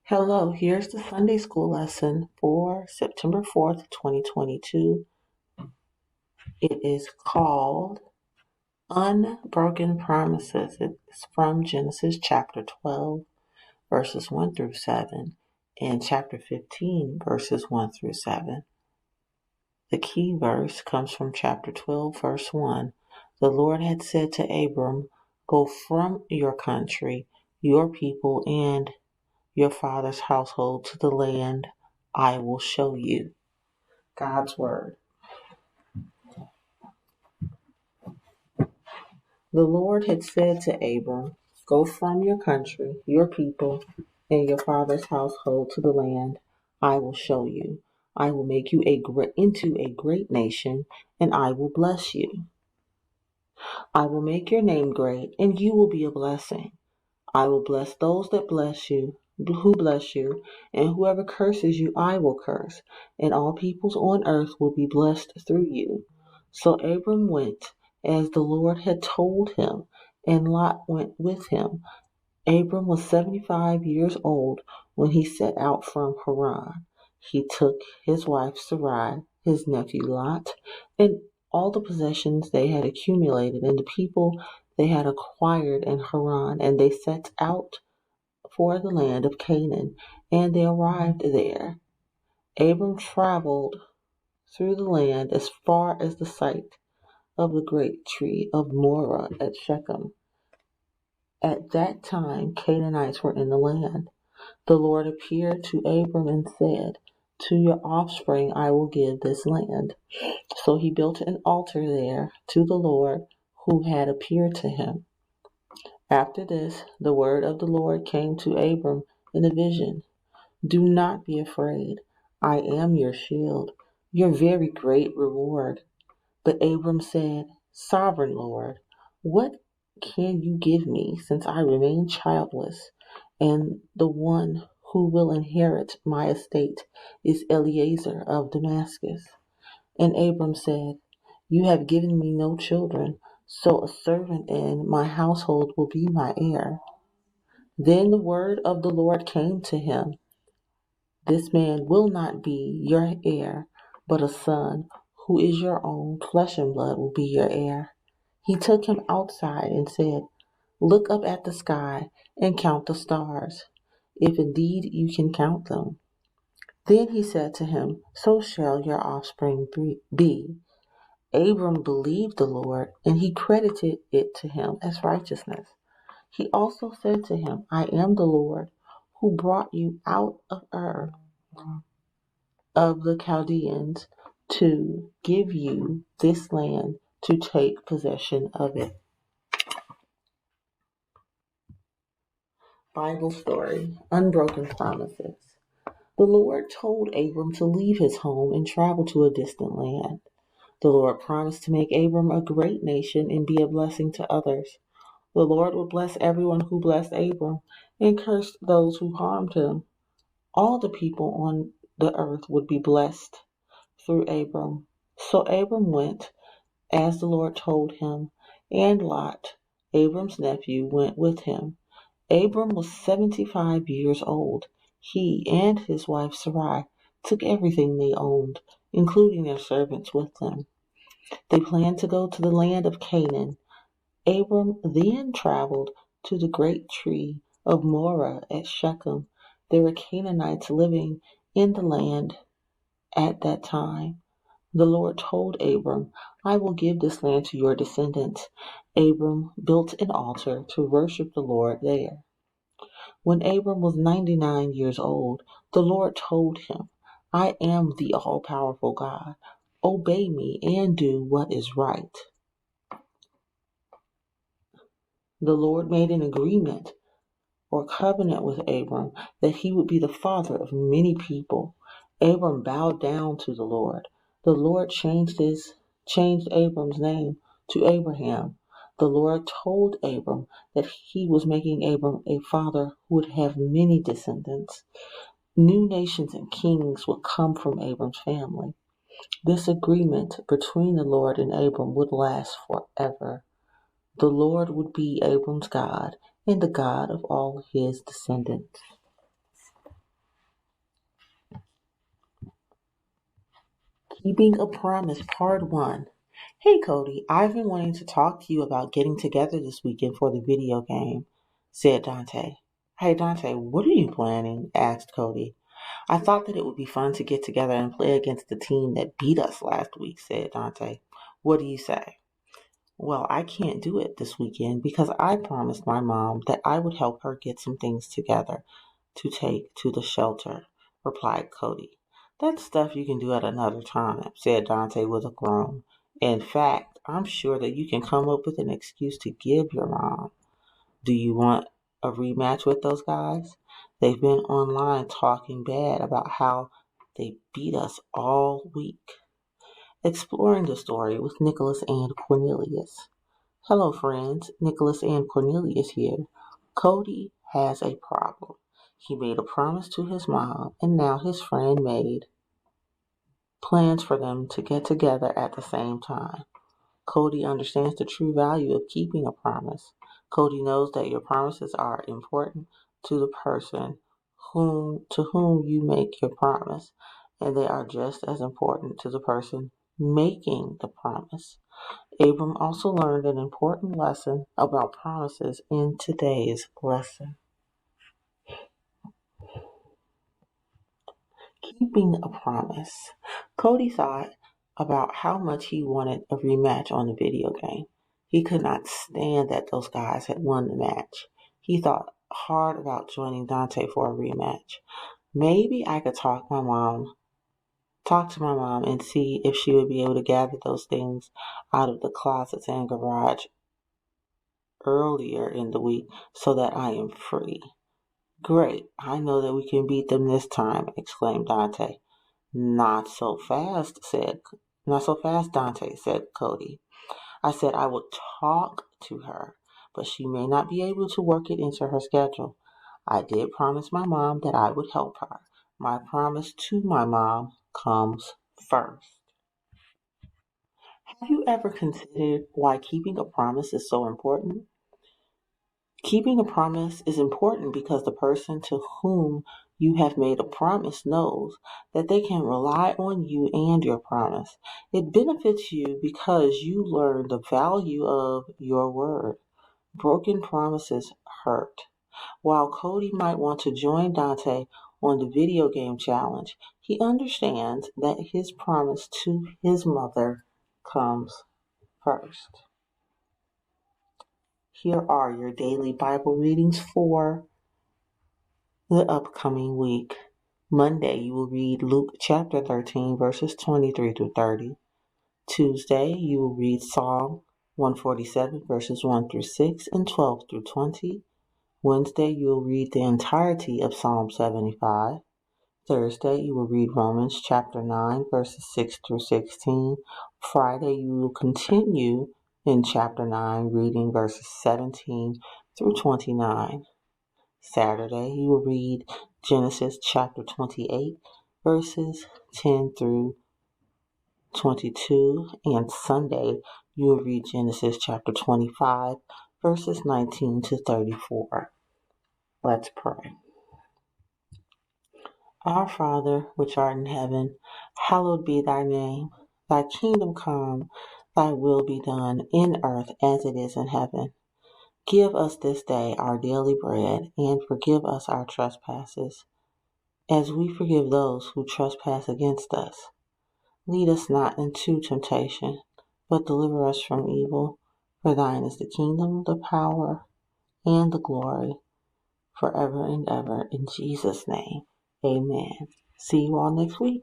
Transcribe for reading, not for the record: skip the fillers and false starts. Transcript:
Hello, here's the Sunday school lesson for September 4th, 2022. It is called Unbroken Promises. It's from Genesis chapter 12, verses 1 through 7, and chapter 15, verses 1 through 7. The key verse comes from chapter 12, verse 1. The Lord had said to Abram, "Go from your country, your people, and your father's household to the land I will show you." God's Word. The Lord had said to Abram, "Go from your country, your people, and your father's household to the land I will show you. I will make you into a great nation, and I will bless you. I will make your name great, and you will be a blessing. I will bless those that who bless you, and whoever curses you I will curse, and all peoples on earth will be blessed through you." So Abram went as the Lord had told him, and Lot went with him. Abram was 75 years old when he set out from Haran. He took his wife Sarai, his nephew Lot, and all the possessions they had accumulated and the people they had acquired in Haran, and they set out for the land of Canaan, and they arrived there. Abram traveled through the land as far as the site of the great tree of Morah at Shechem. At that time Canaanites were in the land. The Lord appeared to Abram and said, "To your offspring I will give this land." So he built an altar there to the Lord who had appeared to him. After this, the word of the Lord came to Abram in a vision. "Do not be afraid. I am your shield, your very great reward." But Abram said, "Sovereign Lord, what can you give me, since I remain childless, and the one who will inherit my estate is Eliezer of Damascus?" And Abram said, "You have given me no children, so a servant in my household will be my heir." Then the word of the Lord came to him. "This man will not be your heir, but a son who is your own flesh and blood will be your heir." He took him outside and said, "Look up at the sky and count the stars, if indeed you can count them." Then he said to him, "So shall your offspring be." Abram believed the Lord, and he credited it to him as righteousness. He also said to him, "I am the Lord who brought you out of Ur of the Chaldeans to give you this land to take possession of it." Bible story, Unbroken Promises. The Lord told Abram to leave his home and travel to a distant land. The Lord promised to make Abram a great nation and be a blessing to others. The Lord would bless everyone who blessed Abram and curse those who harmed him. All the people on the earth would be blessed through Abram. So Abram went as the Lord told him, and Lot, Abram's nephew, went with him. Abram was 75 years old. He and his wife Sarai took everything they owned, including their servants, with them. They planned to go to the land of Canaan. Abram then traveled to the great tree of Morah at Shechem. There were Canaanites living in the land at that time. The Lord told Abram, "I will give this land to your descendants." Abram built an altar to worship the Lord there. When Abram was 99 years old, the Lord told him, "I am the all-powerful God. Obey me and do what is right." The Lord made an agreement or covenant with Abram that he would be the father of many people. Abram bowed down to the Lord. The Lord changed Abram's name to Abraham. The Lord told Abram that he was making Abram a father who would have many descendants. New nations and kings would come from Abram's family. This agreement between the Lord and Abram would last forever. The Lord would be Abram's God and the God of all his descendants. Keeping a Promise, Part 1. Hey Cody, I've been wanting to talk to you about getting together this weekend for the video game, said Dante. Hey Dante, what are you planning? Asked Cody. I thought that it would be fun to get together and play against the team that beat us last week, said Dante. What do you say? Well, I can't do it this weekend because I promised my mom that I would help her get some things together to take to the shelter, replied Cody. That's stuff you can do at another time, said Dante with a groan. In fact, I'm sure that you can come up with an excuse to give your mom. Do you want a rematch with those guys? They've been online talking bad about how they beat us all week. Exploring the story with Nicholas and Cornelius. Hello, friends. Nicholas and Cornelius here. Cody has a problem. He made a promise to his mom, and now his friend made plans for them to get together at the same time. Cody understands the true value of keeping a promise. Cody knows that your promises are important to the person to whom you make your promise, and they are just as important to the person making the promise. Abram also learned an important lesson about promises in today's lesson. Keeping a promise. Cody thought about how much he wanted a rematch on the video game. He could not stand that those guys had won the match. He thought hard about joining Dante for a rematch. Maybe I could talk to my mom and see if she would be able to gather those things out of the closets and garage earlier in the week so that I am free. Great, I know that we can beat them this time, exclaimed Dante. Not so fast, Dante, said Cody. I said I would talk to her, but she may not be able to work it into her schedule. I did promise my mom that I would help her. My promise to my mom comes first. Have you ever considered why keeping a promise is so important? Keeping a promise is important because the person to whom you have made a promise knows that they can rely on you and your promise. It benefits you because you learn the value of your word. Broken promises hurt. While Cody might want to join Dante on the video game challenge, he understands that his promise to his mother comes first. Here are your daily Bible readings for the upcoming week. Monday, you will read Luke chapter 13, verses 23 through 30. Tuesday, you will read Psalm 147, verses 1 through 6 and 12 through 20. Wednesday, you will read the entirety of Psalm 75. Thursday, you will read Romans chapter 9, verses 6 through 16. Friday, you will continue in chapter 9, reading verses 17 through 29. Saturday, you will read Genesis chapter 28, verses 10 through 22. And Sunday, you will read Genesis chapter 25, verses 19 to 34. Let's pray. Our Father, which art in heaven, hallowed be thy name. Thy kingdom come, thy will be done in earth as it is in heaven. Give us this day our daily bread, and forgive us our trespasses, as we forgive those who trespass against us. Lead us not into temptation, but deliver us from evil. For thine is the kingdom, the power, and the glory, forever and ever. In Jesus' name, amen. See you all next week.